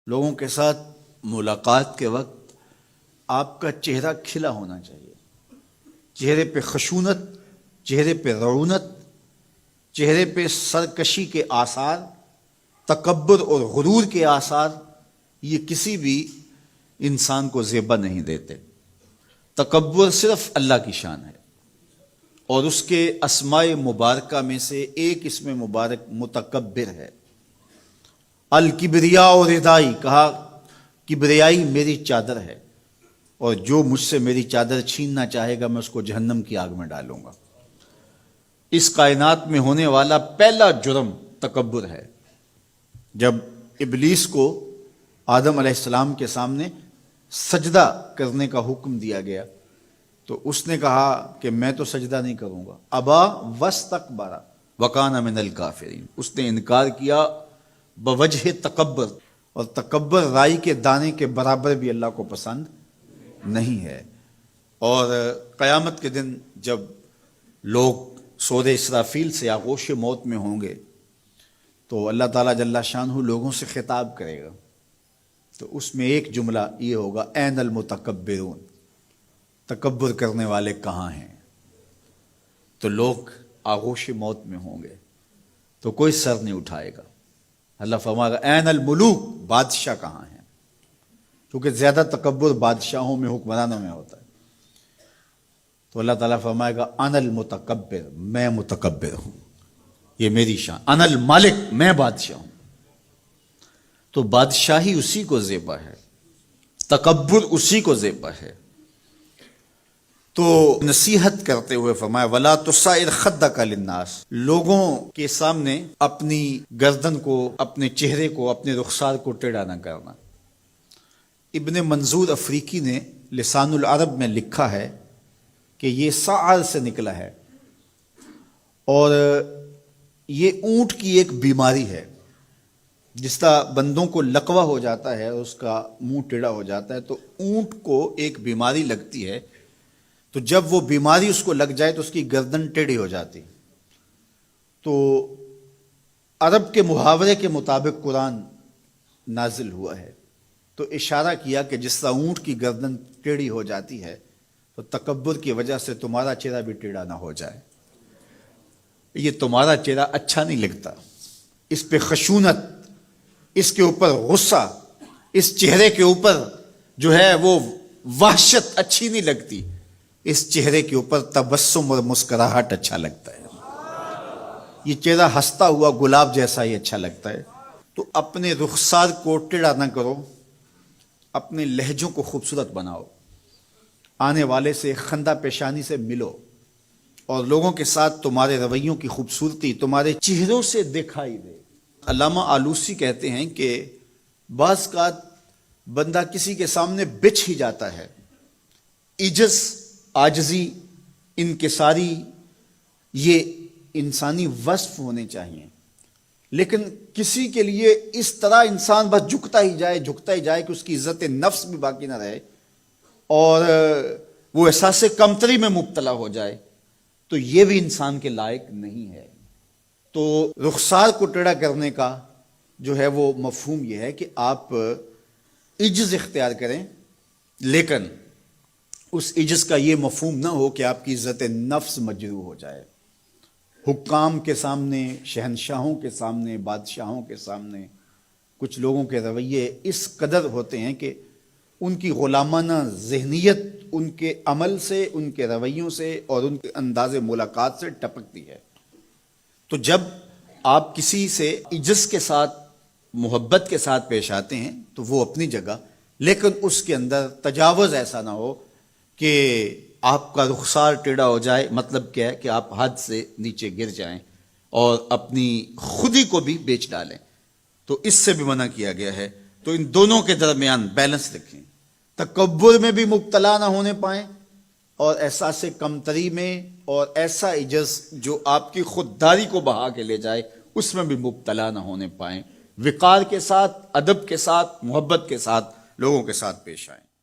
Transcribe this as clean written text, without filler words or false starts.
لوگوں کے ساتھ ملاقات کے وقت آپ کا چہرہ کھلا ہونا چاہیے، چہرے پہ خشونت، چہرے پہ رعونت، چہرے پہ سرکشی کے آثار، تکبر اور غرور کے آثار یہ کسی بھی انسان کو زیبا نہیں دیتے۔ تکبر صرف اللہ کی شان ہے، اور اس کے اسماء مبارکہ میں سے ایک اسم مبارک متکبر ہے۔ الکبریاء و ردائی، کہا کبریائی میری چادر ہے، اور جو مجھ سے میری چادر چھیننا چاہے گا میں اس کو جہنم کی آگ میں ڈالوں گا۔ اس کائنات میں ہونے والا پہلا جرم تکبر ہے۔ جب ابلیس کو آدم علیہ السلام کے سامنے سجدہ کرنے کا حکم دیا گیا تو اس نے کہا کہ میں تو سجدہ نہیں کروں گا۔ ابا واستکبر وکان من الکافرین، اس نے انکار کیا بوجہ تکبر، اور تکبر رائی کے دانے کے برابر بھی اللہ کو پسند نہیں ہے۔ اور قیامت کے دن جب لوگ سور اسرافیل سے آغوش موت میں ہوں گے تو اللہ تعالیٰ جل شانہ لوگوں سے خطاب کرے گا، تو اس میں ایک جملہ یہ ہوگا، این المتکبرون، تکبر کرنے والے کہاں ہیں؟ تو لوگ آغوش موت میں ہوں گے تو کوئی سر نہیں اٹھائے گا۔ اللہ فرمائے گا این الملوک، بادشاہ کہاں ہیں؟ کیونکہ زیادہ تکبر بادشاہوں میں، حکمرانوں میں ہوتا ہے۔ تو اللہ تعالیٰ فرمائے گا ان المتکبر، میں متکبر ہوں، یہ میری شان، ان المالک، میں بادشاہ ہوں۔ تو بادشاہی اسی کو زیبا ہے، تکبر اسی کو زیبا ہے۔ تو نصیحت کرتے ہوئے فرمایا وَلَا تُصَعِّرْ خَدَّكَ لِلنَّاسِ، لوگوں کے سامنے اپنی گردن کو، اپنے چہرے کو، اپنے رخسار کو ٹیڑھا نہ کرنا۔ ابن منظور افریقی نے لسان العرب میں لکھا ہے کہ یہ سعر سے نکلا ہے، اور یہ اونٹ کی ایک بیماری ہے۔ جس طرح بندوں کو لقوہ ہو جاتا ہے، اس کا منہ ٹیڑھا ہو جاتا ہے، تو اونٹ کو ایک بیماری لگتی ہے، تو جب وہ بیماری اس کو لگ جائے تو اس کی گردن ٹیڑھی ہو جاتی۔ تو عرب کے محاورے کے مطابق قرآن نازل ہوا ہے، تو اشارہ کیا کہ جس طرح اونٹ کی گردن ٹیڑھی ہو جاتی ہے تو تکبر کی وجہ سے تمہارا چہرہ بھی ٹیڑھا نہ ہو جائے۔ یہ تمہارا چہرہ اچھا نہیں لگتا، اس پہ خشونت، اس کے اوپر غصہ، اس چہرے کے اوپر جو ہے وہ وحشت اچھی نہیں لگتی، اس چہرے کے اوپر تبسم اور مسکراہٹ اچھا لگتا ہے۔ یہ چہرہ ہنستا ہوا گلاب جیسا ہی اچھا لگتا ہے۔ تو اپنے رخسار کو ٹیڑھا نہ کرو، اپنے لہجوں کو خوبصورت بناؤ، آنے والے سے خندہ پیشانی سے ملو، اور لوگوں کے ساتھ تمہارے رویوں کی خوبصورتی تمہارے چہروں سے دکھائی دے۔ علامہ آلوسی کہتے ہیں کہ بعض کا بندہ کسی کے سامنے بچھ ہی جاتا ہے، عجز، عاجزی، انکساری، یہ انسانی وصف ہونے چاہیے، لیکن کسی کے لیے اس طرح انسان بس جھکتا ہی جائے کہ اس کی عزت نفس بھی باقی نہ رہے اور وہ احساس کمتری میں مبتلا ہو جائے، تو یہ بھی انسان کے لائق نہیں ہے۔ تو رخسار کو ٹیڑھا کرنے کا جو ہے وہ مفہوم یہ ہے کہ آپ عجز اختیار کریں، لیکن اس عجز کا یہ مفہوم نہ ہو کہ آپ کی عزت نفس مجروح ہو جائے۔ حکام کے سامنے، شہنشاہوں کے سامنے، بادشاہوں کے سامنے کچھ لوگوں کے رویے اس قدر ہوتے ہیں کہ ان کی غلامانہ ذہنیت ان کے عمل سے، ان کے رویوں سے اور ان کے انداز ملاقات سے ٹپکتی ہے۔ تو جب آپ کسی سے عجز کے ساتھ، محبت کے ساتھ پیش آتے ہیں تو وہ اپنی جگہ، لیکن اس کے اندر تجاوز ایسا نہ ہو کہ آپ کا رخسار ٹیڑھا ہو جائے۔ مطلب کیا ہے کہ آپ حد سے نیچے گر جائیں اور اپنی خودی کو بھی بیچ ڈالیں، تو اس سے بھی منع کیا گیا ہے۔ تو ان دونوں کے درمیان بیلنس رکھیں، تکبر میں بھی مبتلا نہ ہونے پائیں اور احساس کمتری میں، اور ایسا عجز جو آپ کی خودداری کو بہا کے لے جائے اس میں بھی مبتلا نہ ہونے پائیں۔ وقار کے ساتھ، ادب کے ساتھ، محبت کے ساتھ لوگوں کے ساتھ پیش آئیں۔